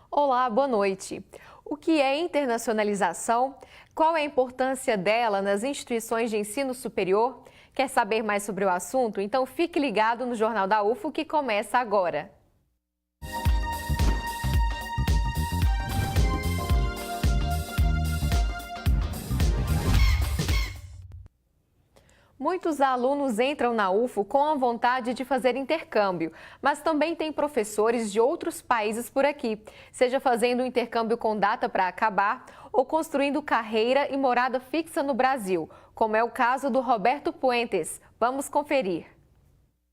Olá, boa noite. O que é internacionalização? Qual é a importância dela nas instituições de ensino superior? Quer saber mais sobre o assunto? Então fique ligado no Jornal da UFO que começa agora. Muitos alunos entram na UFO com a vontade de fazer intercâmbio, mas também tem professores de outros países por aqui, seja fazendo um intercâmbio com data para acabar ou construindo carreira e morada fixa no Brasil, como é o caso do Roberto Puentes. Vamos conferir.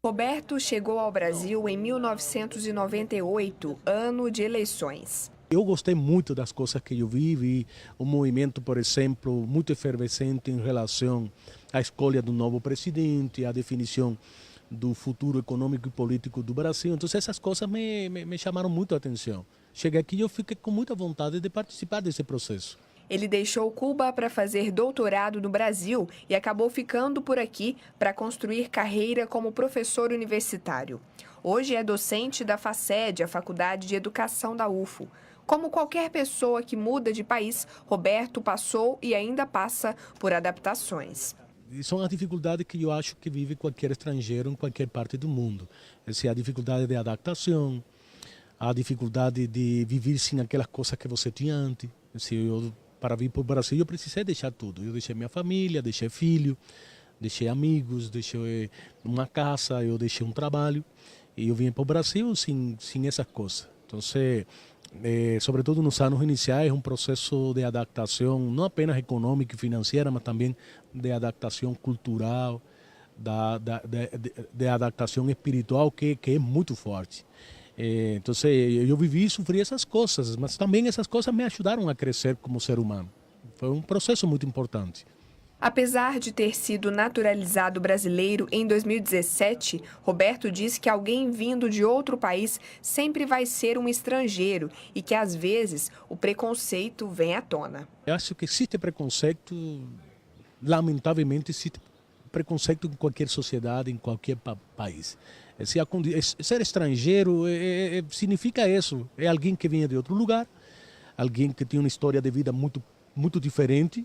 Roberto chegou ao Brasil em 1998, ano de eleições. Eu gostei muito das coisas que eu vi um movimento, por exemplo, muito efervescente em relação à escolha do novo presidente, à definição do futuro econômico e político do Brasil. Então essas coisas me chamaram muito a atenção. Cheguei aqui e eu fiquei com muita vontade de participar desse processo. Ele deixou Cuba para fazer doutorado no Brasil e acabou ficando por aqui para construir carreira como professor universitário. Hoje é docente da FACED, a Faculdade de Educação da UFO. Como qualquer pessoa que muda de país, Roberto passou e ainda passa por adaptações. E são as dificuldades que eu acho que vive qualquer estrangeiro em qualquer parte do mundo. Essa é a dificuldade de adaptação, a dificuldade de viver sem aquelas coisas que você tinha antes. Para vir para o Brasil eu precisei deixar tudo. Eu deixei minha família, deixei filho, deixei amigos, deixei uma casa, eu deixei um trabalho. E eu vim para o Brasil sem essas coisas. Então, sobretudo nos anos iniciais, um processo de adaptação, não apenas econômica e financeira, mas também de adaptação cultural, de adaptação espiritual, que é muito forte. Então, eu vivi e sofri essas coisas, mas também essas coisas me ajudaram a crescer como ser humano. Foi um processo muito importante. Apesar de ter sido naturalizado brasileiro em 2017, Roberto diz que alguém vindo de outro país sempre vai ser um estrangeiro e que, às vezes, o preconceito vem à tona. Eu acho que existe preconceito, lamentavelmente existe preconceito em qualquer sociedade, em qualquer país. Ser estrangeiro significa isso, é alguém que vem de outro lugar, alguém que tem uma história de vida muito diferente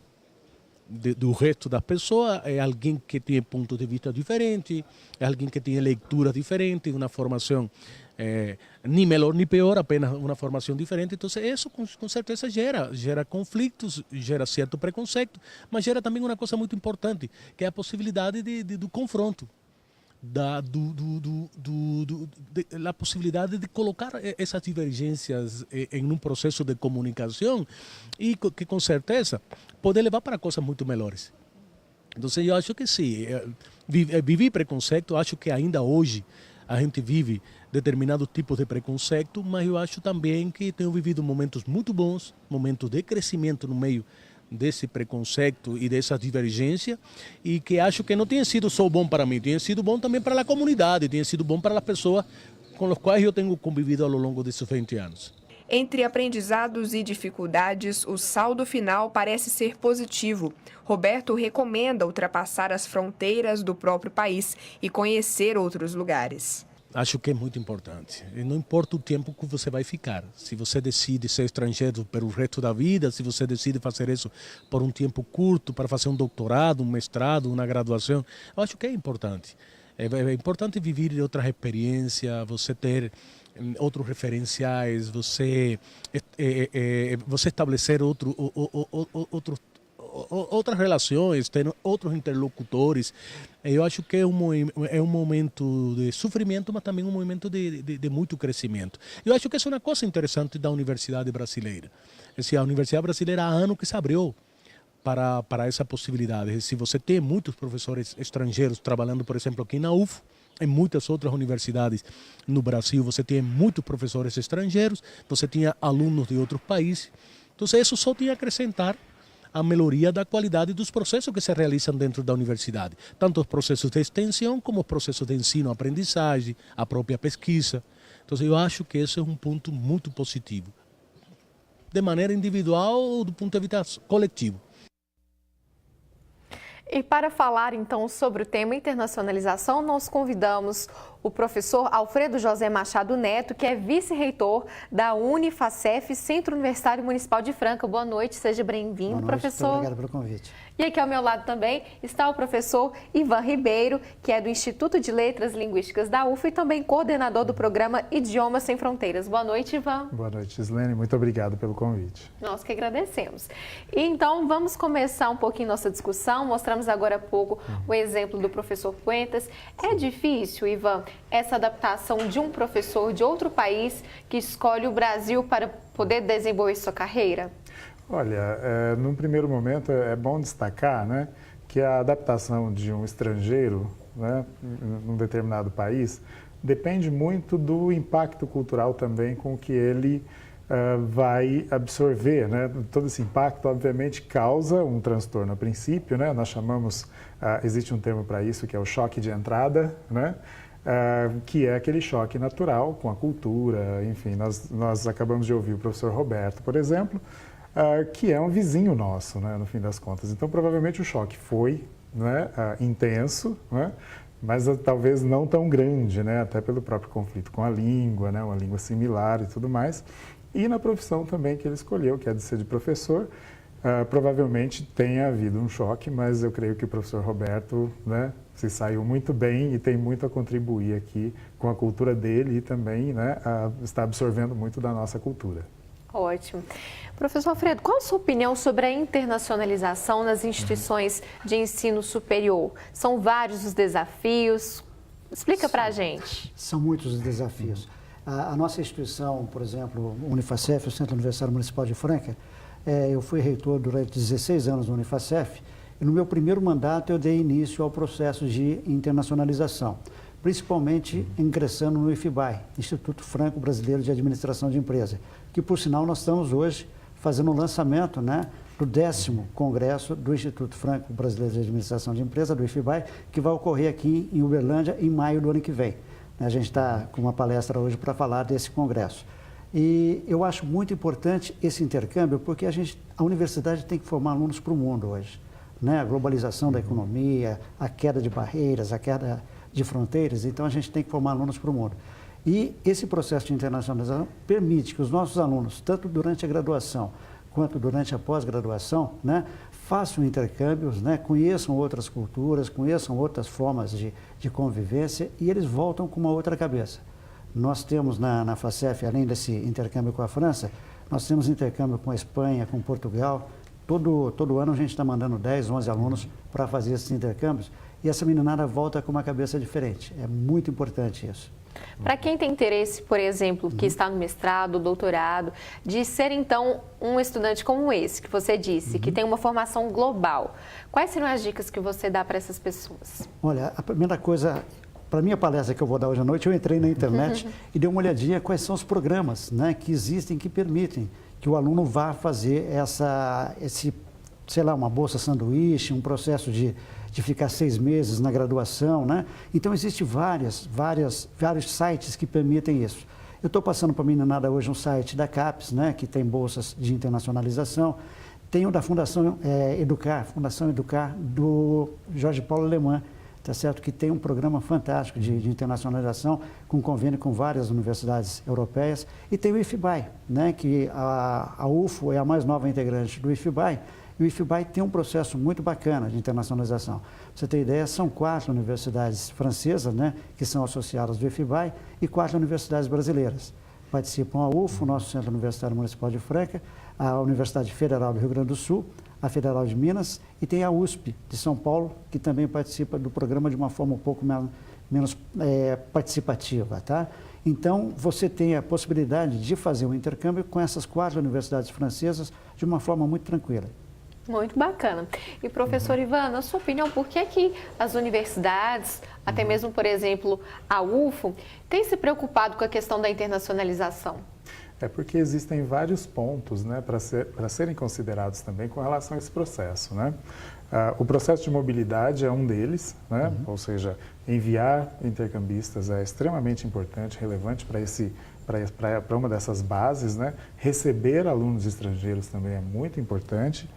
do resto da pessoa, é alguém que tem ponto de vista diferente, é alguém que tem leitura diferente, uma formação nem melhor nem pior, apenas uma formação diferente. Então isso com certeza gera conflitos, gera certo preconceito, mas gera também uma coisa muito importante, que é a possibilidade do confronto. A possibilidade de colocar essas divergências em um processo de comunicação e que com certeza pode levar para coisas muito melhores. Então eu acho que sim, vivi preconceito, acho que ainda hoje a gente vive determinados tipos de preconceito, mas eu acho também que tenho vivido momentos muito bons, momentos de crescimento no meio desse preconceito e dessa divergência, e que acho que não tem sido só bom para mim, tem sido bom também para a comunidade, tem sido bom para as pessoas com as quais eu tenho convivido ao longo desses 20 anos. Entre aprendizados e dificuldades, o saldo final parece ser positivo. Roberto recomenda ultrapassar as fronteiras do próprio país e conhecer outros lugares. Acho que é muito importante. E não importa o tempo que você vai ficar. Se você decide ser estrangeiro pelo resto da vida, se você decide fazer isso por um tempo curto, para fazer um doutorado, um mestrado, uma graduação, eu acho que é importante. É importante viver outras experiências, você ter outros referenciais, você estabelecer outras relações, ter outros interlocutores. Eu acho que é um momento de sofrimento, mas também um momento de muito crescimento. Eu acho que essa é uma coisa interessante da Universidade Brasileira. A Universidade Brasileira há anos que se abriu para essa possibilidade. Se você tem muitos professores estrangeiros trabalhando, por exemplo, aqui na UFO, em muitas outras universidades no Brasil, você tem muitos professores estrangeiros, você tinha alunos de outros países. Então, isso só tinha a acrescentar a melhoria da qualidade dos processos que se realizam dentro da universidade. Tanto os processos de extensão como os processos de ensino-aprendizagem, a própria pesquisa. Então, eu acho que esse é um ponto muito positivo, de maneira individual ou do ponto de vista coletivo. E para falar então sobre o tema internacionalização, nós convidamos o professor Alfredo José Machado Neto, que é vice-reitor da Unifacef, Centro Universitário Municipal de Franca. Boa noite, seja bem-vindo, professor. Muito obrigado pelo convite. E aqui ao meu lado também está o professor Ivan Ribeiro, que é do Instituto de Letras Linguísticas da UF e também coordenador do programa Idiomas Sem Fronteiras. Boa noite, Ivan. Boa noite, Gislene. Muito obrigado pelo convite. Nós que agradecemos. E então, vamos começar um pouquinho nossa discussão. Mostramos agora há pouco o exemplo do professor Puentes. É difícil, Ivan, essa adaptação de um professor de outro país que escolhe o Brasil para poder desenvolver sua carreira? Olha, num primeiro momento é bom destacar, né, que a adaptação de um estrangeiro, né, num determinado país depende muito do impacto cultural também com que ele vai absorver, né? Todo esse impacto, obviamente, causa um transtorno a princípio, né? Nós chamamos, existe um termo para isso, que é o choque de entrada, né? Que é aquele choque natural com a cultura, enfim, nós acabamos de ouvir o professor Roberto, por exemplo, que é um vizinho nosso, né, no fim das contas. Então, provavelmente o choque foi, né, intenso, né, mas talvez não tão grande, né, até pelo próprio conflito com a língua, né, uma língua similar e tudo mais. E na profissão também que ele escolheu, que é de ser de professor, provavelmente tenha havido um choque, mas eu creio que o professor Roberto, né, se saiu muito bem e tem muito a contribuir aqui com a cultura dele e também, né, está absorvendo muito da nossa cultura. Ótimo. Professor Alfredo, qual a sua opinião sobre a internacionalização nas instituições de ensino superior? São vários os desafios? Explica para a gente. São muitos os desafios. A nossa instituição, por exemplo, o Unifacef, o Centro Universitário Municipal de Franca, eu fui reitor durante 16 anos no Unifacef e no meu primeiro mandato eu dei início ao processo de internacionalização, principalmente ingressando no IFBAE, Instituto Franco Brasileiro de Administração de Empresa, que por sinal nós estamos hoje fazendo o lançamento, né, do 10º Congresso do Instituto Franco Brasileiro de Administração de Empresa, do IFBAE, que vai ocorrer aqui em Uberlândia em maio do ano que vem. A gente está com uma palestra hoje para falar desse congresso. E eu acho muito importante esse intercâmbio, porque a universidade tem que formar alunos para o mundo hoje, né? A globalização da economia, a queda de barreiras, a queda de fronteiras, então a gente tem que formar alunos para o mundo. E esse processo de internacionalização permite que os nossos alunos, tanto durante a graduação quanto durante a pós-graduação, né, façam intercâmbios, né, conheçam outras culturas, conheçam outras formas de convivência e eles voltam com uma outra cabeça. Nós temos na Facef, além desse intercâmbio com a França, nós temos intercâmbio com a Espanha, com Portugal. Todo ano a gente está mandando 10, 11 alunos para fazer esses intercâmbios e essa meninada volta com uma cabeça diferente. É muito importante isso. Para quem tem interesse, por exemplo, que está no mestrado, doutorado, de ser então um estudante como esse, que você disse, que tem uma formação global, quais seriam as dicas que você dá para essas pessoas? Olha, a primeira coisa, para a minha palestra que eu vou dar hoje à noite, eu entrei na internet e dei uma olhadinha quais são os programas, né, que existem, que permitem que o aluno vá fazer sei lá, uma bolsa sanduíche, um processo de ficar 6 meses na graduação, né? Então, existem vários sites que permitem isso. Eu estou passando para a meninada hoje um site da CAPES, né, que tem bolsas de internacionalização. Tem o da Fundação Educar, do Jorge Paulo Lemann, tá certo? Que tem um programa fantástico de internacionalização, com convênio com várias universidades europeias. E tem o IFBAE, né, que a UFO é a mais nova integrante do IFBAE, e o IFBAE tem um processo muito bacana de internacionalização. Pra você ter ideia, são 4 universidades francesas, né, que são associadas ao IFBAE e 4 universidades brasileiras. Participam a UFO, nosso Centro Universitário Municipal de Franca, a Universidade Federal do Rio Grande do Sul, a Federal de Minas e tem a USP de São Paulo, que também participa do programa de uma forma um pouco menos participativa, tá? Então, você tem a possibilidade de fazer um intercâmbio com essas 4 universidades francesas de uma forma muito tranquila. Muito bacana. E, professor Ivan, na sua opinião, por que as universidades, até mesmo, por exemplo, a UFO, têm se preocupado com a questão da internacionalização? É porque existem vários pontos, né, para serem considerados também com relação a esse processo, né? O processo de mobilidade é um deles, né? Ou seja, enviar intercambistas é extremamente importante, relevante para uma dessas bases, né? Receber alunos estrangeiros também é muito importante,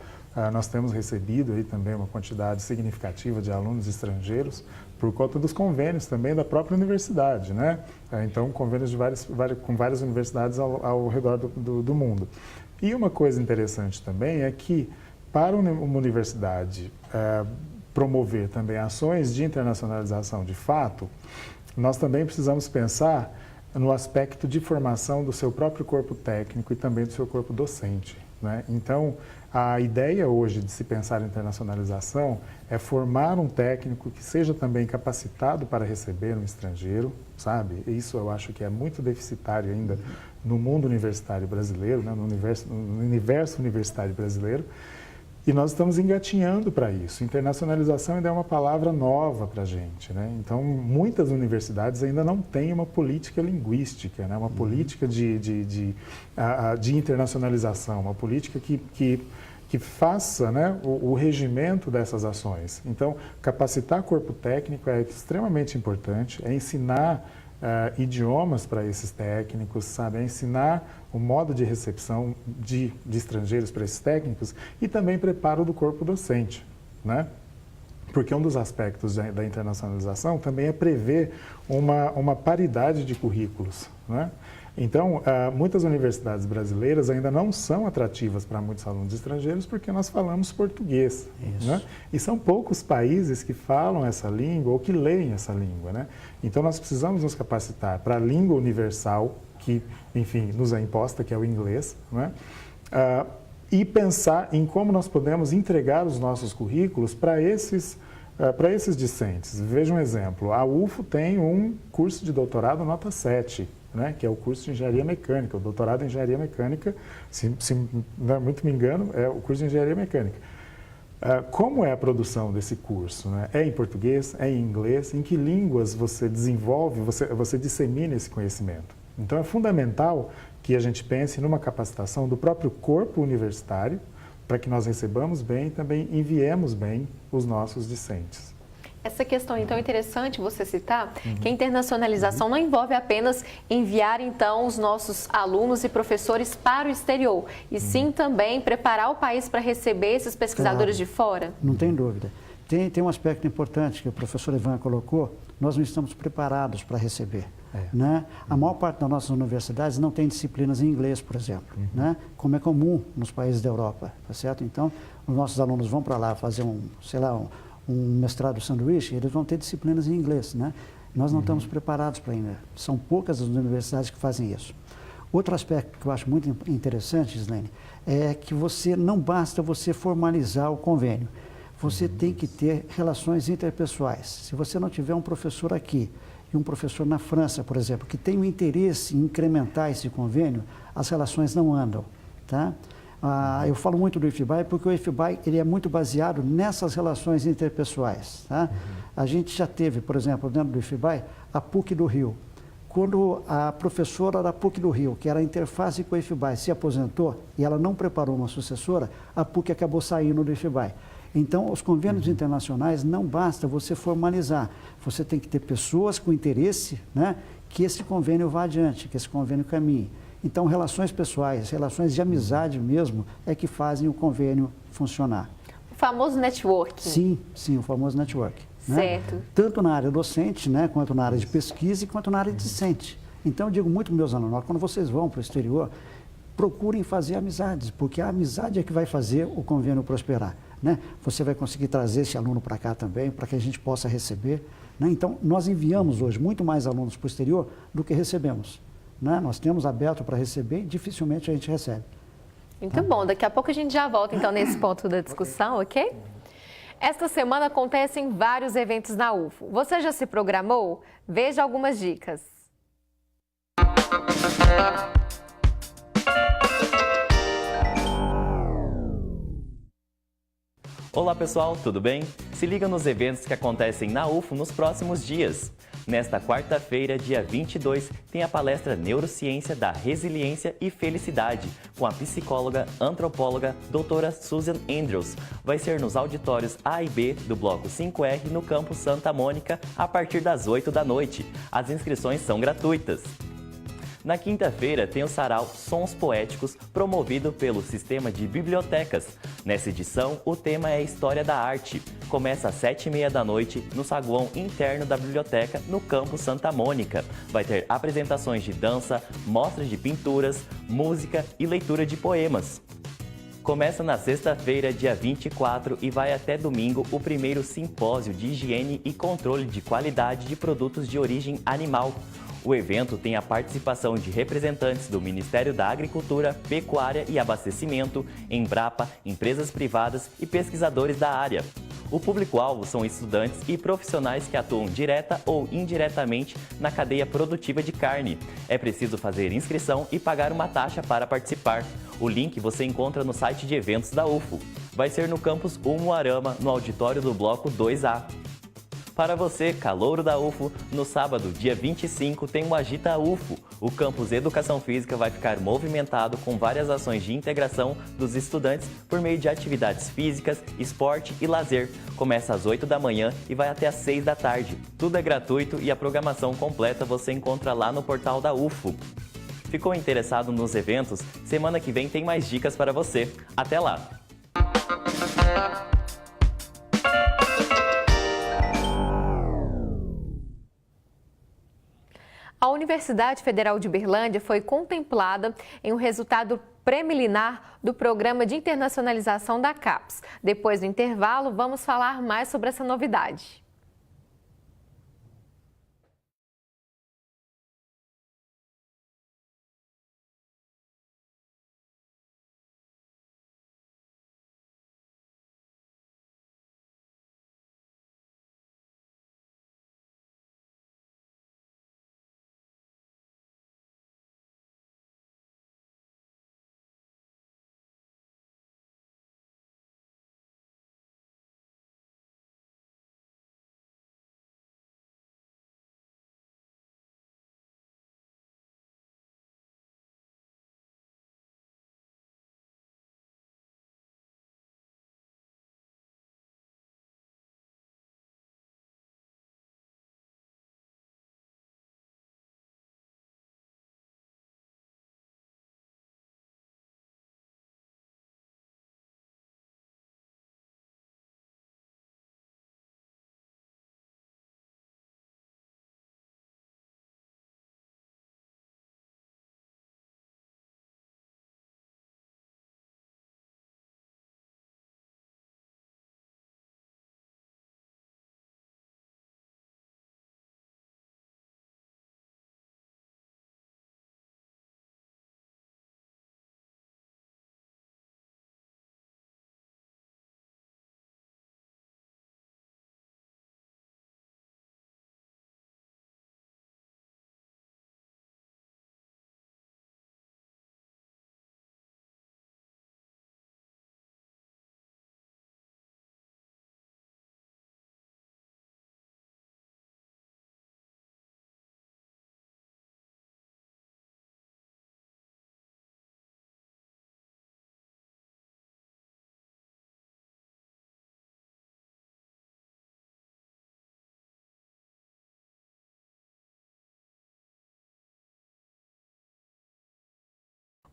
Nós temos recebido aí também uma quantidade significativa de alunos estrangeiros por conta dos convênios também da própria universidade, né? Então, convênios com várias universidades ao redor do mundo. E uma coisa interessante também é que, para uma universidade promover também ações de internacionalização de fato, nós também precisamos pensar no aspecto de formação do seu próprio corpo técnico e também do seu corpo docente, né? Então, a ideia hoje de se pensar em internacionalização é formar um técnico que seja também capacitado para receber um estrangeiro, sabe? Isso eu acho que é muito deficitário ainda no mundo universitário brasileiro, né? no universo universitário brasileiro. E nós estamos engatinhando para isso. Internacionalização ainda é uma palavra nova para a gente, né? Então, muitas universidades ainda não têm uma política linguística, né? Uma política de internacionalização, uma política que faça, né, o regimento dessas ações. Então, capacitar corpo técnico é extremamente importante, é ensinar idiomas para esses técnicos, sabe? É ensinar o modo de recepção de estrangeiros para esses técnicos e também preparo do corpo docente, né? Porque um dos aspectos da internacionalização também é prever uma paridade de currículos, né? Então, muitas universidades brasileiras ainda não são atrativas para muitos alunos estrangeiros porque nós falamos português, né? E são poucos países que falam essa língua ou que leem essa língua, né? Então, nós precisamos nos capacitar para a língua universal, que, enfim, nos é imposta, que é o inglês, né? E pensar em como nós podemos entregar os nossos currículos para esses discentes. Veja um exemplo, a UFO tem um curso de doutorado nota 7, né, que é o curso de Engenharia Mecânica, o doutorado em Engenharia Mecânica, se não muito me engano, é o curso de Engenharia Mecânica. Como é a produção desse curso, né? É em português, é em inglês, em que línguas você desenvolve, você dissemina esse conhecimento? Então, é fundamental que a gente pense numa capacitação do próprio corpo universitário, para que nós recebamos bem e também enviemos bem os nossos discentes. Essa questão, então, é interessante você citar que a internacionalização não envolve apenas enviar, então, os nossos alunos e professores para o exterior, e sim também preparar o país para receber esses pesquisadores de fora? Não tem dúvida. Tem um aspecto importante que o professor Ivan colocou, nós não estamos preparados para receber. Né? A maior parte das nossas universidades não tem disciplinas em inglês, por exemplo, né? Como é comum nos países da Europa, tá certo? Então, os nossos alunos vão para lá fazer um mestrado sanduíche, eles vão ter disciplinas em inglês, né? Nós não estamos preparados para ainda. São poucas as universidades que fazem isso. Outro aspecto que eu acho muito interessante, Gislene, é que não basta você formalizar o convênio. Você tem que ter relações interpessoais. Se você não tiver um professor aqui e um professor na França, por exemplo, que tem o interesse em incrementar esse convênio, as relações não andam, tá? Eu falo muito do IFBAI porque o IFBAI ele é muito baseado nessas relações interpessoais, tá? A gente já teve, por exemplo, dentro do IFBAI, a PUC do Rio. Quando a professora da PUC do Rio, que era a interface com o IFBAI, se aposentou e ela não preparou uma sucessora, a PUC acabou saindo do IFBAI. Então, os convênios internacionais não basta você formalizar, você tem que ter pessoas com interesse, né, que esse convênio vá adiante, que esse convênio caminhe. Então, relações pessoais, relações de amizade mesmo, é que fazem o convênio funcionar. O famoso networking. Sim, o famoso networking. Certo. Né? Tanto na área docente, né, quanto na área de pesquisa e quanto na área discente. Então, eu digo muito para meus alunos, quando vocês vão para o exterior, procurem fazer amizades, porque a amizade é que vai fazer o convênio prosperar. Né? Você vai conseguir trazer esse aluno para cá também, para que a gente possa receber. Né? Então, nós enviamos hoje muito mais alunos para o exterior do que recebemos. Né? Nós temos aberto para receber e dificilmente a gente recebe. Muito bom, daqui a pouco a gente já volta então nesse ponto da discussão, ok? Esta semana acontecem vários eventos na UFO. Você já se programou? Veja algumas dicas. Olá pessoal, tudo bem? Se liga nos eventos que acontecem na UFO nos próximos dias. Nesta quarta-feira, dia 22, tem a palestra Neurociência da Resiliência e Felicidade, com a psicóloga, antropóloga, doutora Susan Andrews. Vai ser nos auditórios A e B do Bloco 5R, no campus Santa Mônica, a partir das 8 da noite. As inscrições são gratuitas. Na quinta-feira tem o sarau Sons Poéticos, promovido pelo Sistema de Bibliotecas. Nessa edição, o tema é História da Arte. Começa às 7h30 da noite no saguão interno da biblioteca, no campus Santa Mônica. Vai ter apresentações de dança, mostras de pinturas, música e leitura de poemas. Começa na sexta-feira, dia 24, e vai até domingo o primeiro simpósio de higiene e controle de qualidade de produtos de origem animal. O evento tem a participação de representantes do Ministério da Agricultura, Pecuária e Abastecimento, Embrapa, empresas privadas e pesquisadores da área. O público-alvo são estudantes e profissionais que atuam direta ou indiretamente na cadeia produtiva de carne. É preciso fazer inscrição e pagar uma taxa para participar. O link você encontra no site de eventos da UFO. Vai ser no campus Umuarama, no auditório do Bloco 2A. Para você, calouro da UFO, no sábado, dia 25, tem o Agita UFO. O campus Educação Física vai ficar movimentado com várias ações de integração dos estudantes por meio de atividades físicas, esporte e lazer. Começa às 8 da manhã e vai até às 6 da tarde. Tudo é gratuito e a programação completa você encontra lá no portal da UFO. Ficou interessado nos eventos? Semana que vem tem mais dicas para você. Até lá! A Universidade Federal de Uberlândia foi contemplada em um resultado preliminar do Programa de Internacionalização da CAPES. Depois do intervalo, vamos falar mais sobre essa novidade.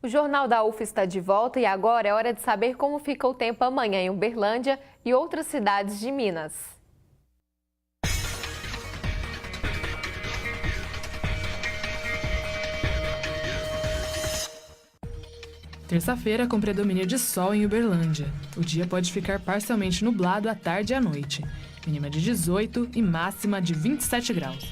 O Jornal da UFO está de volta e agora é hora de saber como fica o tempo amanhã em Uberlândia e outras cidades de Minas. Terça-feira com predomínio de sol em Uberlândia. O dia pode ficar parcialmente nublado à tarde e à noite. Mínima de 18 e máxima de 27 graus.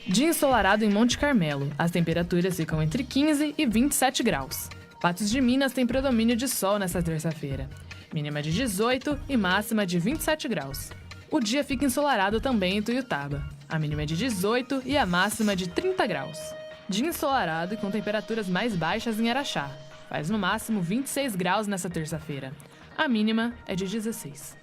Dia ensolarado em Monte Carmelo. As temperaturas ficam entre 15 e 27 graus. Patos de Minas tem predomínio de sol nesta terça-feira. Mínima de 18 e máxima de 27 graus. O dia fica ensolarado também em Tuiutaba. A mínima é de 18 e a máxima de 30 graus. Dia ensolarado e com temperaturas mais baixas em Araxá. Faz no máximo 26 graus nesta terça-feira. A mínima é de 16.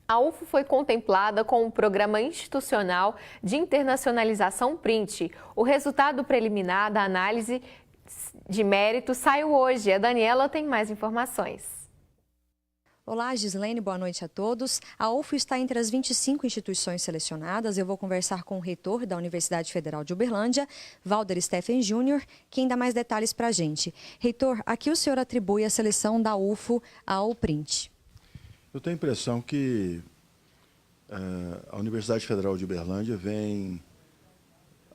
A UFO foi contemplada com o Programa Institucional de Internacionalização PRINT. O resultado preliminar da análise de mérito saiu hoje. A Daniela tem mais informações. Olá, Gislene, boa noite a todos. A UFO está entre as 25 instituições selecionadas. Eu vou conversar com o reitor da Universidade Federal de Uberlândia, Valder Steffen Júnior, que dá mais detalhes para a gente. Reitor, a que o senhor atribui a seleção da UFO ao PRINT? Eu tenho a impressão que a Universidade Federal de Uberlândia vem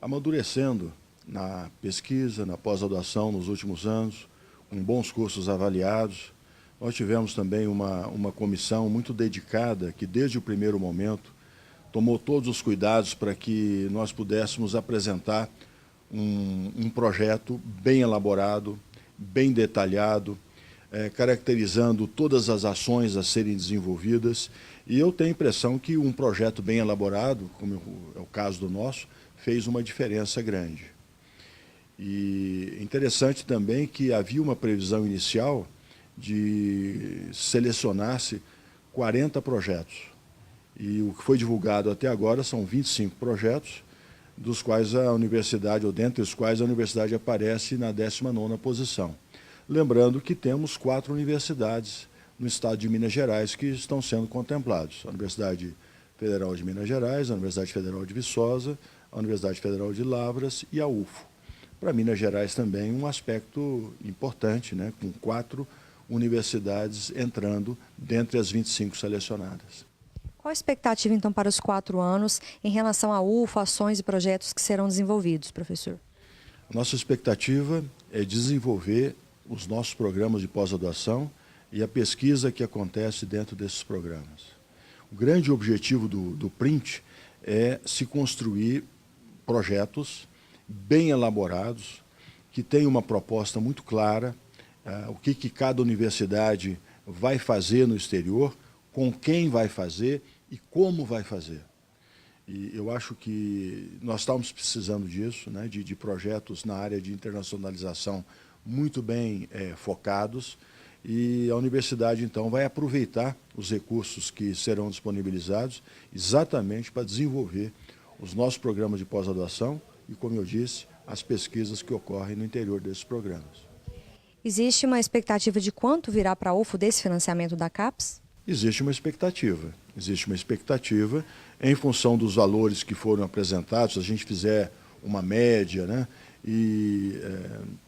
amadurecendo na pesquisa, na pós-graduação nos últimos anos, com bons cursos avaliados. Nós tivemos também uma comissão muito dedicada, que desde o primeiro momento tomou todos os cuidados para que nós pudéssemos apresentar um projeto bem elaborado, bem detalhado, caracterizando todas as ações a serem desenvolvidas. E eu tenho a impressão que um projeto bem elaborado, como é o caso do nosso, fez uma diferença grande. E interessante também que havia uma previsão inicial de selecionar-se 40 projetos. E o que foi divulgado até agora são 25 projetos, dos quais a universidade, ou dentre os quais a universidade aparece na 19ª posição. Lembrando que temos 4 universidades no estado de Minas Gerais que estão sendo contemplados. A Universidade Federal de Minas Gerais, a Universidade Federal de Viçosa, a Universidade Federal de Lavras e a UFO. Para Minas Gerais também um aspecto importante, né, com 4 universidades entrando dentre as 25 selecionadas. Qual a expectativa, então, para os 4 anos em relação à UFO, ações e projetos que serão desenvolvidos, professor? Nossa expectativa é desenvolver os nossos programas de pós-graduação e a pesquisa que acontece dentro desses programas. O grande objetivo do PRINT é se construir projetos bem elaborados, que tenham uma proposta muito clara, o que cada universidade vai fazer no exterior, com quem vai fazer e como vai fazer. E eu acho que nós estamos precisando disso, né, de projetos na área de internacionalização muito bem focados, e a universidade, então, vai aproveitar os recursos que serão disponibilizados exatamente para desenvolver os nossos programas de pós-graduação e, como eu disse, as pesquisas que ocorrem no interior desses programas. Existe uma expectativa de quanto virá para a UFO desse financiamento da CAPES? Existe uma expectativa em função dos valores que foram apresentados. Se a gente fizer uma média, né, e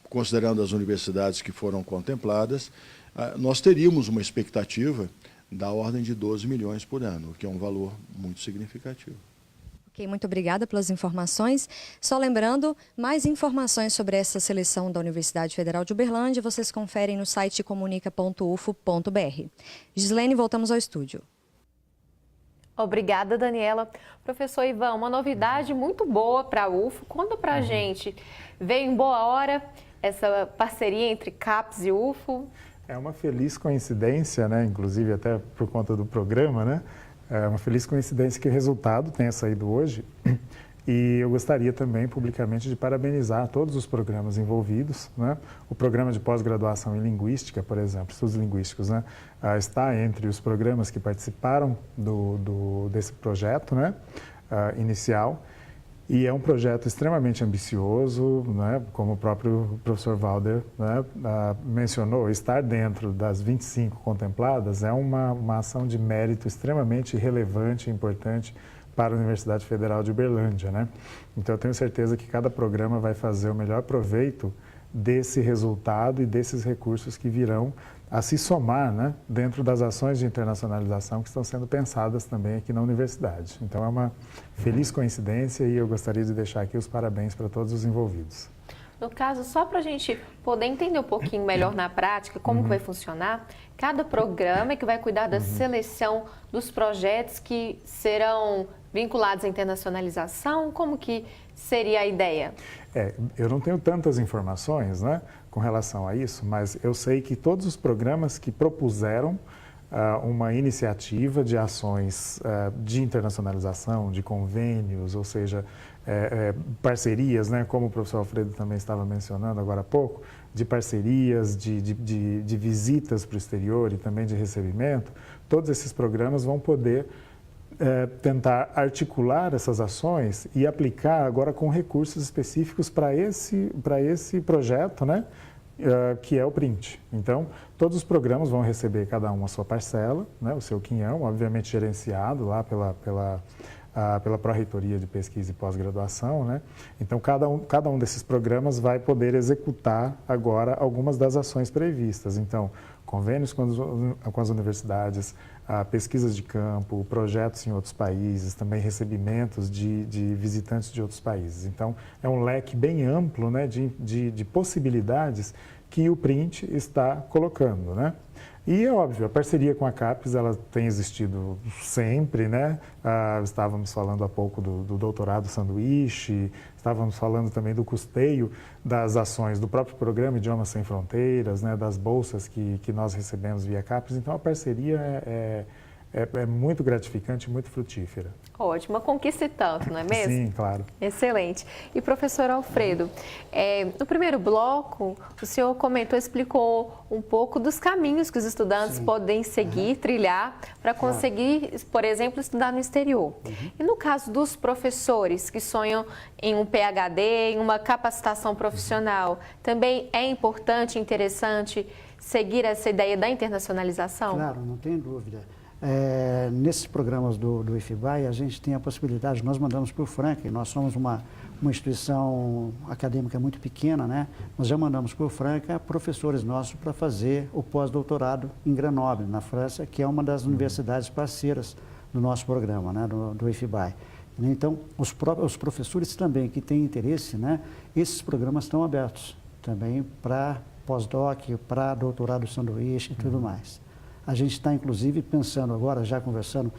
considerando as universidades que foram contempladas, nós teríamos uma expectativa da ordem de 12 milhões por ano, o que é um valor muito significativo. Ok, muito obrigada pelas informações. Só lembrando, mais informações sobre essa seleção da Universidade Federal de Uberlândia vocês conferem no site comunica.ufo.br. Gislene, voltamos ao estúdio. Obrigada, Daniela. Professor Ivan, uma novidade muito boa para a UFO. Conta para a gente. Veio em boa hora essa parceria entre CAPES e UFO? É uma feliz coincidência, né? Inclusive até por conta do programa, né? É uma feliz coincidência que o resultado tenha saído hoje. E eu gostaria também, publicamente, de parabenizar todos os programas envolvidos, né? O programa de pós-graduação em Linguística, por exemplo, estudos linguísticos, né? Está entre os programas que participaram desse projeto, né? Inicial. E é um projeto extremamente ambicioso, né? Como o próprio professor Valder, né, mencionou, estar dentro das 25 contempladas é uma ação de mérito extremamente relevante e importante para a Universidade Federal de Uberlândia, né? Então, eu tenho certeza que cada programa vai fazer o melhor proveito desse resultado e desses recursos que virão a se somar, né, dentro das ações de internacionalização que estão sendo pensadas também aqui na universidade. Então, é uma feliz coincidência e eu gostaria de deixar aqui os parabéns para todos os envolvidos. No caso, só para a gente poder entender um pouquinho melhor na prática como que vai funcionar, cada programa é que vai cuidar da seleção dos projetos que serão vinculados à internacionalização, como que seria a ideia? Eu não tenho tantas informações, né, com relação a isso, mas eu sei que todos os programas que propuseram uma iniciativa de ações de internacionalização, de convênios, ou seja, parcerias, né, como o professor Alfredo também estava mencionando agora há pouco, de parcerias, de visitas para o exterior e também de recebimento, todos esses programas vão poder tentar articular essas ações e aplicar agora com recursos específicos para esse projeto, né, que é o print. Então, todos os programas vão receber cada um a sua parcela, né, o seu quinhão, obviamente gerenciado lá pela Pró-Reitoria de Pesquisa e Pós-Graduação, né? Então, cada um desses programas vai poder executar agora algumas das ações previstas. Então, convênios com as universidades, pesquisas de campo, projetos em outros países, também recebimentos de visitantes de outros países. Então, é um leque bem amplo, né, de possibilidades que o Print está colocando, né? E é óbvio, a parceria com a CAPES, ela tem existido sempre, né? Estávamos falando há pouco do doutorado sanduíche, estávamos falando também do custeio das ações do próprio programa Idiomas Sem Fronteiras, né? Das bolsas que nós recebemos via CAPES. Então, a parceria é muito gratificante, muito frutífera. Ótimo, uma conquista e tanto, não é mesmo? Sim, claro. Excelente. E professor Alfredo, no primeiro bloco, o senhor comentou, explicou um pouco dos caminhos que os estudantes podem seguir, trilhar, para conseguir, por exemplo, estudar no exterior. E no caso dos professores que sonham em um PhD, em uma capacitação profissional, também é importante, interessante seguir essa ideia da internacionalização? Claro, não tem dúvida. Nesses programas do IFBAI, a gente tem a possibilidade, nós mandamos para o Franklin, nós somos uma instituição acadêmica muito pequena, né? Nós já mandamos para o Franklin professores nossos para fazer o pós-doutorado em Grenoble, na França, que é uma das universidades parceiras do nosso programa, né? do IFBAI. Então, os professores também que têm interesse, né? Esses programas estão abertos também para pós-doc, para doutorado sanduíche e tudo mais. A gente está, inclusive, pensando agora, já conversando,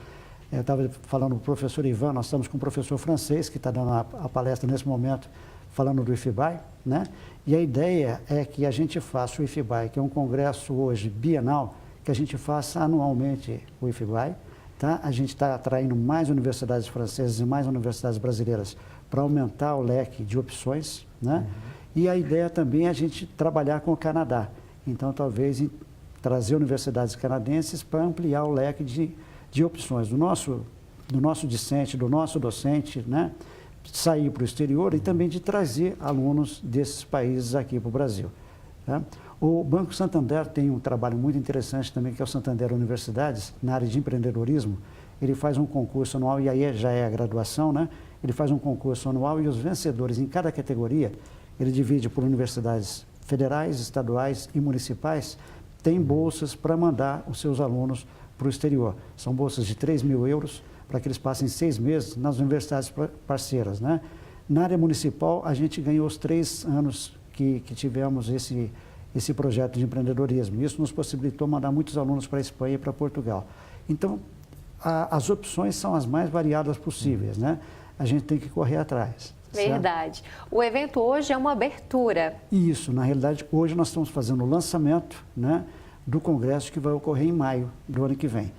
eu estava falando com o professor Ivan, nós estamos com um professor francês que está dando a palestra nesse momento, falando do IFBAI, né? E a ideia é que a gente faça o IFBAI, que é um congresso hoje bienal, que a gente faça anualmente o IFBAI, tá? A gente está atraindo mais universidades francesas e mais universidades brasileiras para aumentar o leque de opções, né? E a ideia também é a gente trabalhar com o Canadá. Então, talvez trazer universidades canadenses para ampliar o leque de opções do nosso discente, do nosso docente, né? Sair para o exterior e também de trazer alunos desses países aqui para o Brasil. Tá? O Banco Santander tem um trabalho muito interessante também, que é o Santander Universidades, na área de empreendedorismo. Ele faz um concurso anual, e aí já é a graduação, né? Ele faz um concurso anual e os vencedores em cada categoria, ele divide por universidades federais, estaduais e municipais, tem bolsas para mandar os seus alunos para o exterior. São bolsas de 3 mil euros para que eles passem 6 meses nas universidades parceiras, né? Na área municipal, a gente ganhou os 3 anos que tivemos esse projeto de empreendedorismo. Isso nos possibilitou mandar muitos alunos para a Espanha e para Portugal. Então, as opções são as mais variadas possíveis, né? A gente tem que correr atrás. Verdade. Certo? O evento hoje é uma abertura. Isso, na realidade, hoje nós estamos fazendo o lançamento, né, do congresso que vai ocorrer em maio do ano que vem.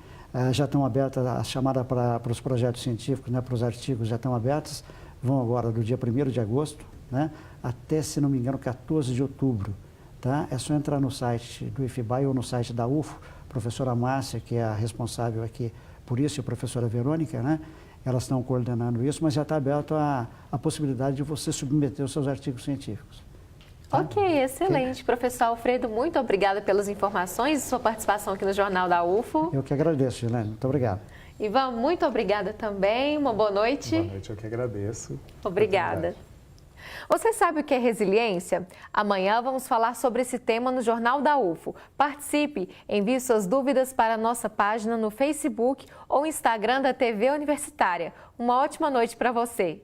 Já estão abertas a chamada para os projetos científicos, né, para os artigos já estão abertas, vão agora do dia 1º de agosto, né, até, se não me engano, 14 de outubro. Tá? É só entrar no site do IFBAI ou no site da UFO, a professora Márcia, que é a responsável aqui por isso, e a professora Verônica, né? Elas estão coordenando isso, mas já está aberto a possibilidade de você submeter os seus artigos científicos. Tá? Ok, excelente. Professor Alfredo, muito obrigada pelas informações e sua participação aqui no Jornal da UFO. Eu que agradeço, Gilene. Muito obrigado. Ivan, muito obrigada também. Uma boa noite. Boa noite, eu que agradeço. Obrigada. Você sabe o que é resiliência? Amanhã vamos falar sobre esse tema no Jornal da UFO. Participe, envie suas dúvidas para a nossa página no Facebook ou Instagram da TV Universitária. Uma ótima noite para você.